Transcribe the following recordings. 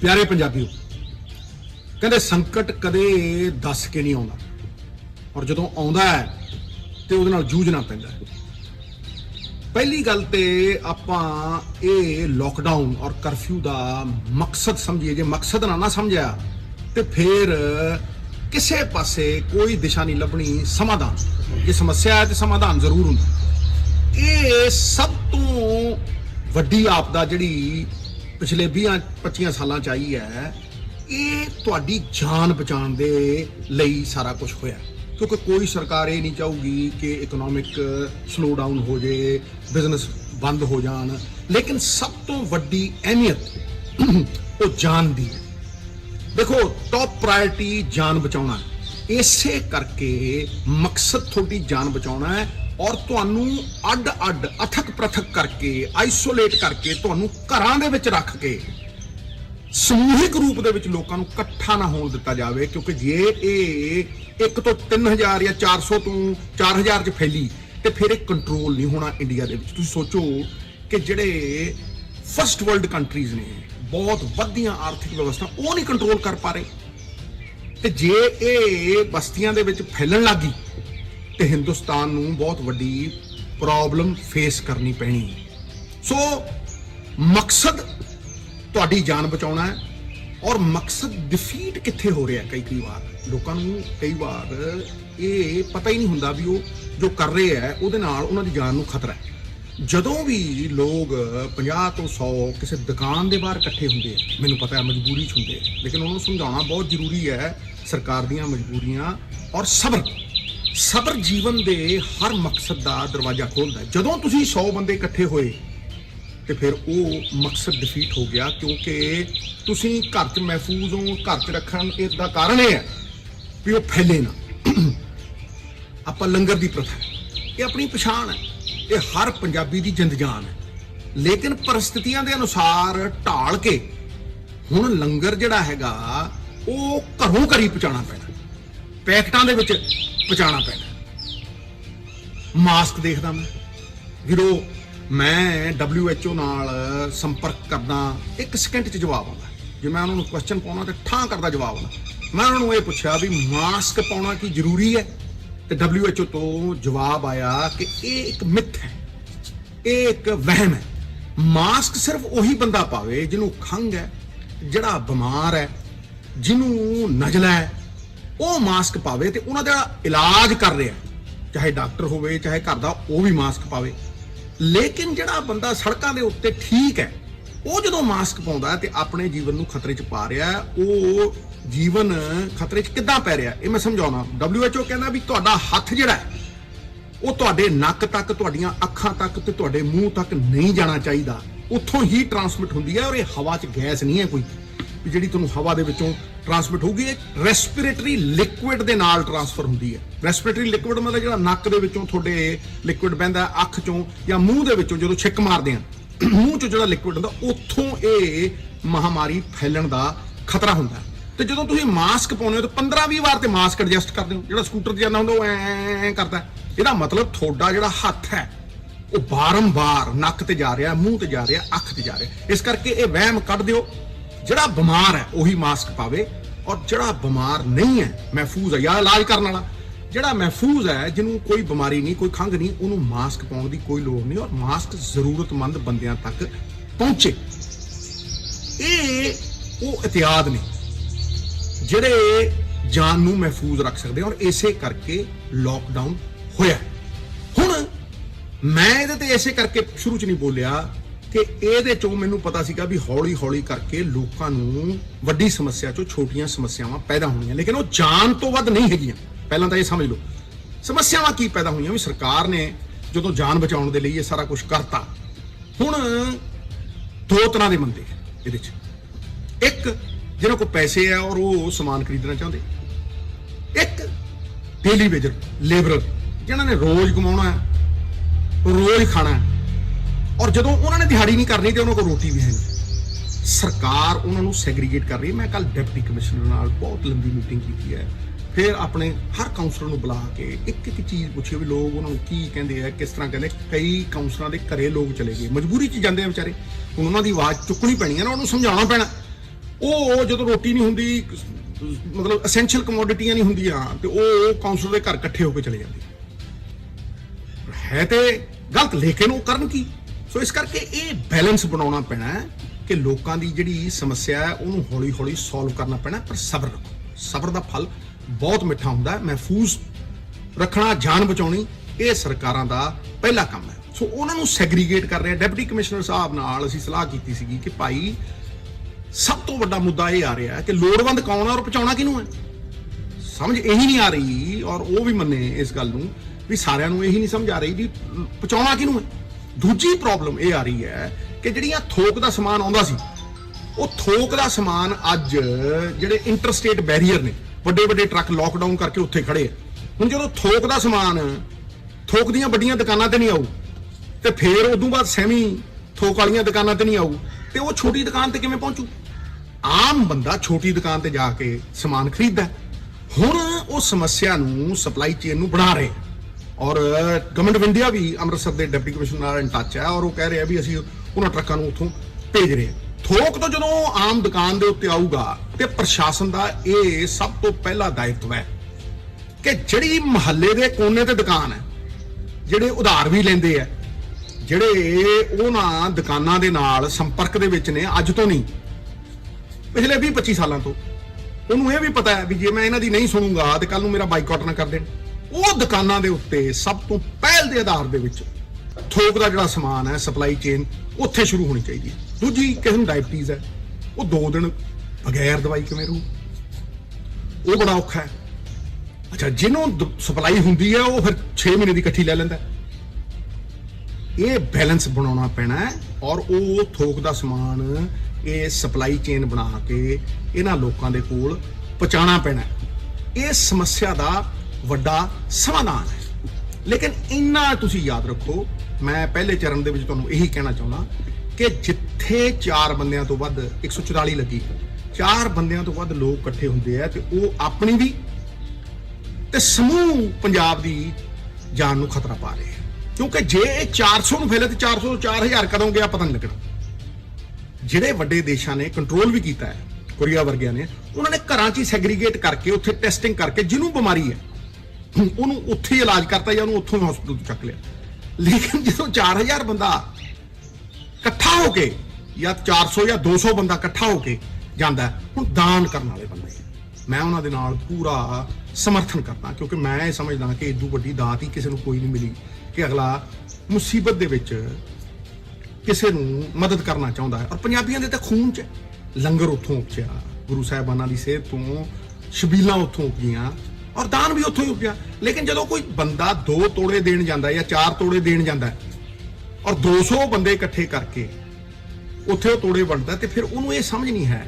प्यारे पंजाबियों, कहते संकट कदे दस के नहीं आउंदा और जदों आउंदा है तो उहदे नाल जूझना पैंदा है। पहली गल ते आपां ये लॉकडाउन और करफ्यू का मकसद समझिए, जे मकसद ना समझिया तो फिर किसी पासे कोई दिशा नहीं लभनी। समाधान ये समस्या है तो समाधान जरूर हुंदा। ये सब तो वड्डी आपदा जिहड़ी पिछले 20-25 सालां च आई है, ये तुहाडी जान बचाने दे लई सारा कुछ होया, क्योंकि कोई सरकार ये नहीं चाहूगी कि इकोनॉमिक स्लो डाउन हो जाए, बिजनेस बंद हो जान। लेकिन सब तो वड्डी अहमियत वो जान दी है। देखो, टॉप प्रायोरिटी जान बचाना है। इसे करके मकसद थोड़ी जान बचाना है और तुहानू अड अड अथक प्रथक करके आइसोलेट करके तुहानू घरां दे विच रख के समूहिक रूप दे विच लोकां नू इकट्ठा ना होण दिता जावे। क्योंकि जे ये 1 तो 3000 या 400 तो 4000 च फैली तो फिर एक कंट्रोल नहीं होना इंडिया दे विच। तुसीं सोचो कि जिहड़े फर्स्ट वर्ल्ड कंट्रीज ने, बहुत वधिया आर्थिक व्यवस्था, वो नहीं कंट्रोल कर पा रहे। ते जे ये बस्तियां दे विच फैलन लग गई तो हिंदुस्तान नूं बहुत वड्डी प्रॉब्लम फेस करनी पैनी। सो मकसद तुहाडी जान बचाना है और मकसद डिफीट कित्थे हो रहा है। कई बार लोकां नूं कई बार ये पता ही नहीं हुंदा भी वो जो कर रहे हैं उहदे नाल उन्हां दी जान नूं खतरा है। जदों भी लोग 50 तो 100 किसी दुकान के बाहर इकट्ठे होंगे, मैनूं पता है मजबूरी च होंगे, लेकिन उन्होंने समझाना बहुत जरूरी है। सरकार दीयां मजबूरियां और सबर जीवन के हर मकसद का दरवाजा खोलता है। जदों तुसीं 100 बंदे इकट्ठे होए तो फिर वो मकसद डिफीट हो गया, क्योंकि तुसीं घर च महफूज हो। घर च रखण इसका कारण यह है भी वो फैले ना। आपां लंगर की प्रथा है, ये अपनी पछाण है, ये हर पंजाबी की जिंद जान है। लेकिन परिस्थितियों के अनुसार ढाल के हुण लंगर जिहड़ा हैगा वो घरों घरी पहुंचाना पैना, पैकेटां दे विच पहुंचाना पैना। मास्क देखदा मैं वीरो, मैं WHO नाल संपर्क करना, 1 सेकंड च जवाब आउंदा। जे मैं उन्होंने क्वेश्चन पाउणा तो ठां करदा जवाब आउंदा। मैं उन्होंने ये पुछया भी मास्क पाउणा की जरूरी है, तो WHO तो जवाब आया कि ये एक मिथ है, एक वहम है। मास्क सिर्फ वही बंदा पावे जिन्हों खंघ है, जिहड़ा बीमार है, जिन्हों नजला है, वो मास्क पावे। तो उन्होंने जिहड़ा इलाज कर रहा है, चाहे डॉक्टर होवे चाहे घर दा, वो भी मास्क पावे। लेकिन जिहड़ा बंदा सड़कों के उत्ते ठीक है, वो जो मास्क पाउंदा ते अपने जीवन नूं खतरे च पा रहा है। वो जीवन खतरे च किद्दां पै रहा ये मैं समझाउणा। WHO कहना भी तुहाडा हत्थ जिहड़ा है वो तुहाडे नक तक, तुहाडीਆਂ ਅੱਖਾਂ तक ते तुहाडे मूँह तक नहीं जाना चाहिए। उत्थों ही ट्रांसमिट हुंदी है और ये हवा च गैस नहीं है कोई भी जिहड़ी तुहानूं हवा दे विचों ट्रांसमिट होगी। रेस्पिरेटरी लिक्विड दे नाल ट्रांसफर हुंदी है। रेस्पिरेटरी लिक्विड मतलब जिहड़ा नक दे विचों तुहाडे लिक्विड बहिंदा अख चों या मूँह दे विचों जदों छिक मारदे आ मूँह चों जिहड़ा लिक्विड हुंदा उत्थों ये महामारी फैलण दा खतरा हुंदा। तो जो तुम मास्क पाने हो तो 15-20 बार तो मास्क एडजस्ट करते हो। जो स्कूटर से जाना होंगे ऐ करता है, यदा मतलब थोड़ा जो हथ है वो बारंबार नक ते जा रहा, मूँह ते जा रहा, अख ते जा रहा। इस करके ये वहम कढ़ दिओ, जिहड़ा बीमार है वही मास्क पावे और जिहड़ा बीमार नहीं है, महफूज है या इलाज करने वाला, जिहड़ा महफूज है, जिन्होंने कोई बीमारी नहीं, कोई खंघ नहीं, उन्होंने मास्क पाउण दी कोई लोड़ नहीं और मास्क जरूरतमंद बंदियां तक पहुंचे। ये वो एहतियात ने जिहड़े जान नूं महफूज रख सकते हैं और इसे करके लॉकडाउन होया। हुण मैं इहदे ते इसे करके शुरू च नहीं बोलिया कि इहदे चों मैनूं पता सीगा भी हौली हौली करके लोकां नूं वड्डी समस्या चों छोटियां समस्यावां पैदा होणीਆਂ, लेकिन वो जान तो वध नहीं हैगीਆਂ। पहलां तां ये समझ लो समस्यावां की पैदा होईਆਂ भी सरकार ने जदों जान बचाउण दे लई ये सारा कुछ करता। हुण 2 तरह दे बंदे इहदे च, एक जिन्हों को पैसे है और वो समान खरीदना चाहते, एक डेली वेजर लेबरर जिन्होंने रोज कमाना है, रोज खाना है और जो उन्होंने दिहाड़ी नहीं करनी तो उन्होंने को रोटी भी है नहीं। सरकार उन्होंने सैग्रीगेट कर रही है। मैं कल डिप्टी कमिश्नर नाल बहुत लंबी मीटिंग की है, फिर अपने हर काउंसलर को बुला के एक चीज़ पूछी भी लोग उन्होंने की कहते हैं, किस तरह कहते। कई काउंसलर के घरे लोग चले गए, मजबूरी च जाते हैं बेचारे, उन्होंने की आवाज़ चुकनी पैनी है ना, उन्होंने समझाना पैना ਉਹ ਜਦੋਂ ਰੋਟੀ ਨਹੀਂ ਹੁੰਦੀ, ਮਤਲਬ ਐਸੈਂਸ਼ੀਅਲ ਕਮੋਡਿਟੀਆਂ ਨਹੀਂ ਹੁੰਦੀਆਂ, ਤੇ ਉਹ ਕਾਉਂਸਲਰ ਦੇ ਘਰ ਇਕੱਠੇ ਹੋ ਕੇ ਚਲੇ ਜਾਂਦੇ ਹੈ। ਤੇ ਗਲਤ, ਲੇਕਿਨ ਉਹ ਕਰਨ ਕੀ? ਸੋ ਇਸ ਕਰਕੇ ਇਹ ਬੈਲੈਂਸ ਬਣਾਉਣਾ ਪੈਣਾ ਕਿ ਲੋਕਾਂ ਦੀ ਜਿਹੜੀ ਸਮੱਸਿਆ ਹੈ ਉਹਨੂੰ ਹੌਲੀ ਹੌਲੀ ਸੋਲਵ ਕਰਨਾ ਪੈਣਾ, ਪਰ ਸਬਰ ਰੱਖੋ। ਸਬਰ ਦਾ ਫਲ ਬਹੁਤ ਮਿੱਠਾ ਹੁੰਦਾ ਹੈ। ਮਹਿਫੂਜ਼ ਰੱਖਣਾ, ਜਾਨ ਬਚਾਉਣੀ, ਇਹ ਸਰਕਾਰਾਂ ਦਾ ਪਹਿਲਾ ਕੰਮ ਹੈ। ਸੋ ਉਹਨਾਂ ਨੂੰ ਸੈਗਰੀਗੇਟ ਕਰ ਰਿਹਾ। ਡਿਪਟੀ ਕਮਿਸ਼ਨਰ ਸਾਹਿਬ ਨਾਲ ਅਸੀਂ ਸਲਾਹ ਕੀਤੀ ਸੀਗੀ ਕਿ ਭਾਈ ਸਭ ਤੋਂ ਵੱਡਾ ਮੁੱਦਾ ਇਹ ਆ ਰਿਹਾ ਕਿ ਲੋੜਵੰਦ ਕੌਣ ਹੈ ਔਰ ਪਹੁੰਚਾਉਣਾ ਕਿਹਨੂੰ ਹੈ। ਸਮਝ ਇਹੀ ਨਹੀਂ ਆ ਰਹੀ, ਔਰ ਉਹ ਵੀ ਮੰਨੇ ਇਸ ਗੱਲ ਨੂੰ ਵੀ ਸਾਰਿਆਂ ਨੂੰ ਇਹੀ ਨਹੀਂ ਸਮਝ ਆ ਰਹੀ ਵੀ ਪਹੁੰਚਾਉਣਾ ਕਿਹਨੂੰ ਹੈ। ਦੂਜੀ ਪ੍ਰੋਬਲਮ ਇਹ ਆ ਰਹੀ ਹੈ ਕਿ ਜਿਹੜੀਆਂ ਥੋਕ ਦਾ ਸਮਾਨ ਆਉਂਦਾ ਸੀ, ਉਹ ਥੋਕ ਦਾ ਸਮਾਨ ਅੱਜ ਜਿਹੜੇ ਇੰਟਰਸਟੇਟ ਬੈਰੀਅਰ ਨੇ, ਵੱਡੇ ਵੱਡੇ ਟਰੱਕ ਲੋਕਡਾਊਨ ਕਰਕੇ ਉੱਥੇ ਖੜੇ ਆ। ਹੁਣ ਜਦੋਂ ਥੋਕ ਦਾ ਸਮਾਨ ਥੋਕ ਦੀਆਂ ਵੱਡੀਆਂ ਦੁਕਾਨਾਂ ਤੇ ਨਹੀਂ ਆਊ, ਤੇ ਫਿਰ ਉਦੋਂ ਬਾਅਦ ਸੈਮੀ ਥੋਕ ਵਾਲੀਆਂ ਦੁਕਾਨਾਂ ਤੇ ਨਹੀਂ ਆਊ, ਤੇ ਉਹ ਛੋਟੀ ਦੁਕਾਨ ਤੇ ਕਿਵੇਂ ਪਹੁੰਚੂ? ਆਮ ਬੰਦਾ ਛੋਟੀ ਦੁਕਾਨ ਤੇ ਜਾ ਕੇ ਸਮਾਨ ਖਰੀਦਦਾ। ਹੁਣ ਉਹ ਸਮੱਸਿਆ ਨੂੰ, ਸਪਲਾਈ ਚੇਨ ਨੂੰ ਬਣਾ ਰਹੇ, ਔਰ ਗਵਰਨਮੈਂਟ ਆਫ ਇੰਡੀਆ ਵੀ ਅੰਮ੍ਰਿਤਸਰ ਦੇ ਡਿਪਟੀ ਕਮਿਸ਼ਨਰ ਨਾਲ ਇਨ ਟੱਚ ਹੈ, ਔਰ ਉਹ ਕਹਿ ਰਿਹਾ ਵੀ ਅਸੀਂ ਉਹਨਾਂ ਟਰੱਕਾਂ ਨੂੰ ਉੱਥੋਂ ਭੇਜ ਰਹੇ ਹਾਂ। ਥੋਕ ਤੋਂ ਜਦੋਂ ਆਮ ਦੁਕਾਨ ਦੇ ਉੱਤੇ ਆਊਗਾ, ਤੇ ਪ੍ਰਸ਼ਾਸਨ ਦਾ ਇਹ ਸਭ ਤੋਂ ਪਹਿਲਾ ਦਾਇਿਤਵ ਹੈ ਕਿ ਜਿਹੜੀ ਮੁਹੱਲੇ ਦੇ ਕੋਨੇ ਤੇ ਦੁਕਾਨ ਹੈ, ਜਿਹੜੇ ਉਧਾਰ ਵੀ ਲੈਂਦੇ ਆ, ਜਿਹੜੇ ਉਹਨਾਂ ਦੁਕਾਨਾਂ ਦੇ ਨਾਲ ਸੰਪਰਕ ਦੇ ਵਿੱਚ ਨੇ ਅੱਜ ਤੋਂ ਨਹੀਂ, ਪਿਛਲੇ 20-25 ਸਾਲਾਂ ਤੋਂ, ਉਹਨੂੰ ਇਹ ਵੀ ਪਤਾ ਹੈ ਵੀ ਜੇ ਮੈਂ ਇਹਨਾਂ ਦੀ ਨਹੀਂ ਸੁਣੂਗਾ ਤੇ ਕੱਲ ਨੂੰ ਮੇਰਾ ਬਾਈਕਾਟ ਨਾ ਕਰ ਦੇਣ। ਉਹ ਦੁਕਾਨਾਂ ਦੇ ਉੱਤੇ ਸਭ ਤੋਂ ਪਹਿਲ ਦੇ ਆਧਾਰ ਦੇ ਵਿੱਚ ਥੋਕ ਦਾ ਜਿਹੜਾ ਸਮਾਨ ਹੈ, ਸਪਲਾਈ ਚੇਨ ਉੱਥੇ ਸ਼ੁਰੂ ਹੋਣੀ ਚਾਹੀਦੀ ਹੈ। ਦੂਜੀ, ਕਿਸੇ ਨੂੰ ਡਾਇਬਟੀਜ਼ ਹੈ, ਉਹ 2 ਦਿਨ ਬਗੈਰ ਦਵਾਈ ਕਿਵੇਂ ਰਹੂ? ਉਹ ਬੜਾ ਔਖਾ ਹੈ। ਅੱਛਾ, ਜਿਹਨੂੰ ਸਪਲਾਈ ਹੁੰਦੀ ਹੈ ਉਹ ਫਿਰ 6 ਮਹੀਨੇ ਦੀ ਇਕੱਠੀ ਲੈ ਲੈਂਦਾ। ਇਹ ਬੈਲੈਂਸ ਬਣਾਉਣਾ ਪੈਣਾ ਹੈ, ਔਰ ਉਹ ਥੋਕ ਦਾ ਸਮਾਨ ਇਹ ਸਪਲਾਈ ਚੇਨ ਬਣਾ ਕੇ ਇਹਨਾਂ ਲੋਕਾਂ ਦੇ ਕੋਲ ਪਹੁੰਚਾਉਣਾ ਪੈਣਾ। ਇਹ ਸਮੱਸਿਆ ਦਾ ਵੱਡਾ ਸਮਾਧਾਨ ਹੈ। ਲੇਕਿਨ ਇੰਨਾ ਤੁਸੀਂ ਯਾਦ ਰੱਖੋ, ਮੈਂ ਪਹਿਲੇ ਚਰਨ ਦੇ ਵਿੱਚ ਤੁਹਾਨੂੰ ਇਹੀ ਕਹਿਣਾ ਚਾਹੁੰਦਾ ਕਿ ਜਿੱਥੇ 4 ਬੰਦਿਆਂ ਤੋਂ ਵੱਧ, 144 ਲੱਗੀ, 4 ਬੰਦਿਆਂ ਤੋਂ ਵੱਧ ਲੋਕ ਇਕੱਠੇ ਹੁੰਦੇ ਆ, ਤੇ ਉਹ ਆਪਣੀ ਵੀ ਤੇ ਸਮੂਹ ਪੰਜਾਬ ਦੀ ਜਾਨ ਨੂੰ ਖਤਰਾ ਪਾ ਰਹੇ ਆ। ਕਿਉਂਕਿ ਜੇ ਇਹ 400 ਨੂੰ ਫੈਲੇ ਤੇ 400 ਤੋਂ 4000 ਕਦੋਂ ਗਿਆ ਪਤਾ ਨਹੀਂ ਲੱਗਣਾ। ਜਿਹੜੇ ਵੱਡੇ ਦੇਸ਼ਾਂ ਨੇ ਕੰਟਰੋਲ ਵੀ ਕੀਤਾ ਹੈ, ਕੋਰੀਆ ਵਰਗਿਆਂ ਨੇ, ਉਹਨਾਂ ਨੇ ਘਰਾਂ 'ਚ ਹੀ ਸੈਗਰੀਗੇਟ ਕਰਕੇ, ਉੱਥੇ ਟੈਸਟਿੰਗ ਕਰਕੇ, ਜਿਹਨੂੰ ਬਿਮਾਰੀ ਹੈ ਉਹਨੂੰ ਉੱਥੇ ਹੀ ਇਲਾਜ ਕਰਤਾ ਜਾਂ ਉਹਨੂੰ ਉੱਥੋਂ ਹਸਪਤਾਲ ਤੋਂ ਚੱਕ ਲਿਆ। ਲੇਕਿਨ ਜਦੋਂ 4000 ਬੰਦਾ ਇਕੱਠਾ ਹੋ ਕੇ, ਜਾਂ 400 ਜਾਂ 200 ਬੰਦਾ ਇਕੱਠਾ ਹੋ ਕੇ ਜਾਂਦਾ, ਹੁਣ ਦਾਨ ਕਰਨ ਵਾਲੇ ਬੰਦੇ, ਮੈਂ ਉਹਨਾਂ ਦੇ ਨਾਲ ਪੂਰਾ ਸਮਰਥਨ ਕਰਦਾ, ਕਿਉਂਕਿ ਮੈਂ ਇਹ ਸਮਝਦਾ ਕਿ ਇਦੋਂ ਵੱਡੀ ਦਾਤ ਹੀ ਕਿਸੇ ਨੂੰ ਕੋਈ ਨਹੀਂ ਮਿਲੀ ਕਿ ਅਗਲਾ ਮੁਸੀਬਤ ਦੇ ਵਿੱਚ ਕਿਸੇ ਨੂੰ ਮਦਦ ਕਰਨਾ ਚਾਹੁੰਦਾ ਹੈ। ਔਰ ਪੰਜਾਬੀਆਂ ਦੇ ਤਾਂ ਖੂਨ 'ਚ ਲੰਗਰ ਉੱਥੋਂ ਉਪਜਿਆ, ਗੁਰੂ ਸਾਹਿਬਾਨਾਂ ਦੀ ਸਿਹਤ ਤੋਂ ਛਬੀਲਾਂ ਉੱਥੋਂ ਉਪਜੀਆਂ, ਔਰ ਦਾਨ ਵੀ ਉੱਥੋਂ ਹੀ ਉਪਜਿਆ। ਲੇਕਿਨ ਜਦੋਂ ਕੋਈ ਬੰਦਾ 2 ਤੋੜੇ ਦੇਣ ਜਾਂਦਾ ਜਾਂ 4 ਤੋੜੇ ਦੇਣ ਜਾਂਦਾ, ਔਰ 200 ਬੰਦੇ ਇਕੱਠੇ ਕਰਕੇ ਉੱਥੇ ਉਹ ਤੋੜੇ ਵੰਡਦਾ, ਤੇ ਫਿਰ ਉਹਨੂੰ ਇਹ ਸਮਝ ਨਹੀਂ ਹੈ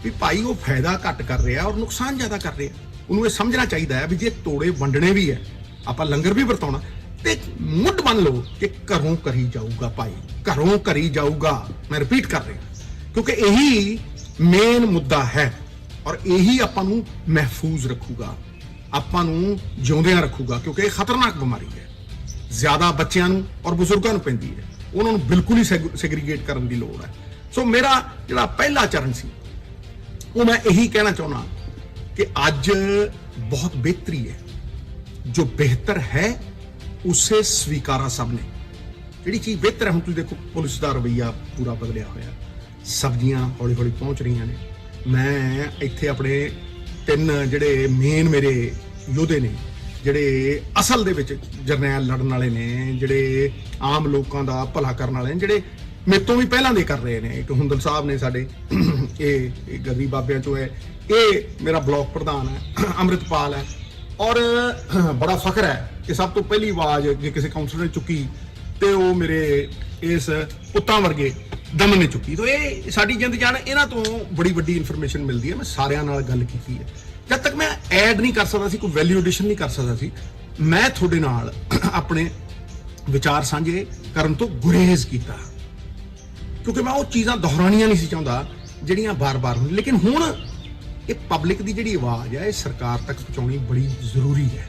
ਵੀ ਭਾਈ ਉਹ ਫਾਇਦਾ ਘੱਟ ਕਰ ਰਿਹਾ ਔਰ ਨੁਕਸਾਨ ਜ਼ਿਆਦਾ ਕਰ ਰਿਹਾ। ਉਹਨੂੰ ਇਹ ਸਮਝਣਾ ਚਾਹੀਦਾ ਹੈ ਵੀ ਜੇ ਤੋੜੇ ਵੰਡਣੇ ਵੀ ਹੈ, ਆਪਾਂ ਲੰਗਰ ਵੀ ਵਰਤਾਉਣਾ, ਤੇ ਮੁੱਢ ਮੰਨ ਲਓ ਕਿ ਘਰੋਂ ਕਰੀ ਜਾਊਗਾ ਭਾਈ, ਘਰੋਂ ਕਰੀ ਜਾਊਗਾ। ਮੈਂ ਰਿਪੀਟ ਕਰ ਰਿਹਾ, ਕਿਉਂਕਿ ਇਹੀ ਮੇਨ ਮੁੱਦਾ ਹੈ, ਔਰ ਇਹੀ ਆਪਾਂ ਨੂੰ ਮਹਿਫੂਜ਼ ਰੱਖੂਗਾ, ਆਪਾਂ ਨੂੰ ਜਿਉਂਦਿਆਂ ਰੱਖੂਗਾ, ਕਿਉਂਕਿ ਇਹ ਖਤਰਨਾਕ ਬਿਮਾਰੀ ਹੈ। ਜ਼ਿਆਦਾ ਬੱਚਿਆਂ ਨੂੰ ਔਰ ਬਜ਼ੁਰਗਾਂ ਨੂੰ ਪੈਂਦੀ ਹੈ, ਉਹਨਾਂ ਨੂੰ ਬਿਲਕੁਲ ਹੀ ਸੈਗਰੀਗੇਟ ਕਰਨ ਦੀ ਲੋੜ ਹੈ। ਸੋ ਮੇਰਾ ਜਿਹੜਾ ਪਹਿਲਾ ਚਰਨ ਸੀ, ਉਹ ਮੈਂ ਇਹੀ ਕਹਿਣਾ ਚਾਹੁੰਦਾ ਕਿ ਅੱਜ ਬਹੁਤ ਬਿਹਤਰੀ ਹੈ। ਜੋ ਬਿਹਤਰ ਹੈ ਉਸੇ ਸਵੀਕਾਰਾ ਸਭ ਨੇ। ਜਿਹੜੀ ਚੀਜ਼ ਬਿਹਤਰ ਹੈ, ਹੁਣ ਤੁਸੀਂ ਦੇਖੋ ਪੁਲਿਸ ਦਾ ਰਵੱਈਆ ਪੂਰਾ ਬਦਲਿਆ ਹੋਇਆ, ਸਬਜ਼ੀਆਂ ਹੌਲੀ ਹੌਲੀ ਪਹੁੰਚ ਰਹੀਆਂ ਨੇ। ਮੈਂ ਇੱਥੇ ਆਪਣੇ 3 ਜਿਹੜੇ ਮੇਨ ਮੇਰੇ ਯੋਧੇ ਨੇ, ਜਿਹੜੇ ਅਸਲ ਦੇ ਵਿੱਚ ਜਰਨੈਲ ਲੜਨ ਵਾਲੇ ਨੇ, ਜਿਹੜੇ ਆਮ ਲੋਕਾਂ ਦਾ ਭਲਾ ਕਰਨ ਵਾਲੇ ਨੇ, ਜਿਹੜੇ ਮੇਰੇ ਤੋਂ ਵੀ ਪਹਿਲਾਂ ਦੇ ਕਰ ਰਹੇ ਨੇ। ਇੱਕ ਹੁੰਦਲ ਸਾਹਿਬ ਨੇ ਸਾਡੇ, ਇਹ ਗਰੀਬ ਬਾਬਿਆਂ ਚੋਂ ਹੈ, ਇਹ ਮੇਰਾ ਬਲਾਕ ਪ੍ਰਧਾਨ ਹੈ, ਅੰਮ੍ਰਿਤਪਾਲ ਹੈ, ਔਰ ਬੜਾ ਫਖਰ ਹੈ ਕਿ ਸਭ ਤੋਂ ਪਹਿਲੀ ਆਵਾਜ਼ ਜੇ ਕਿਸੇ ਕਾਉਂਸਲਰ ਨੇ ਚੁੱਕੀ ਤੇ ਉਹ ਮੇਰੇ ਇਸ ਪੁੱਤਾਂ ਵਰਗੇ ਦਮਨ ਨੇ ਚੁੱਕੀ। ਤਾਂ ਇਹ ਸਾਡੀ ਜਿੰਦ ਜਾਨ, ਇਹਨਾਂ ਤੋਂ ਬੜੀ ਵੱਡੀ ਇਨਫੋਰਮੇਸ਼ਨ ਮਿਲਦੀ ਹੈ। ਮੈਂ ਸਾਰਿਆਂ ਨਾਲ ਗੱਲ ਕੀਤੀ ਹੈ। ਜਦ ਤੱਕ ਮੈਂ ਐਡ ਨਹੀਂ ਕਰ ਸਕਦਾ ਸੀ, ਕੋਈ ਵੈਲਿਊ ਐਡੀਸ਼ਨ ਨਹੀਂ ਕਰ ਸਕਦਾ ਸੀ, ਮੈਂ ਤੁਹਾਡੇ ਨਾਲ ਆਪਣੇ ਵਿਚਾਰ ਸਾਂਝੇ ਕਰਨ ਤੋਂ ਗੁਰੇਜ਼ ਕੀਤਾ, ਕਿਉਂਕਿ ਮੈਂ ਉਹ ਚੀਜ਼ਾਂ ਦੁਹਰਾਉਣੀਆਂ ਨਹੀਂ ਸੀ ਚਾਹੁੰਦਾ ਜਿਹੜੀਆਂ ਬਾਰ-ਬਾਰ ਹੁੰਦੀਆਂ। ਲੇਕਿਨ ਹੁਣ ਇਹ ਪਬਲਿਕ ਦੀ ਜਿਹੜੀ ਆਵਾਜ਼ ਹੈ, ਇਹ ਸਰਕਾਰ ਤੱਕ ਪਹੁੰਚਾਉਣੀ ਬੜੀ ਜ਼ਰੂਰੀ ਹੈ।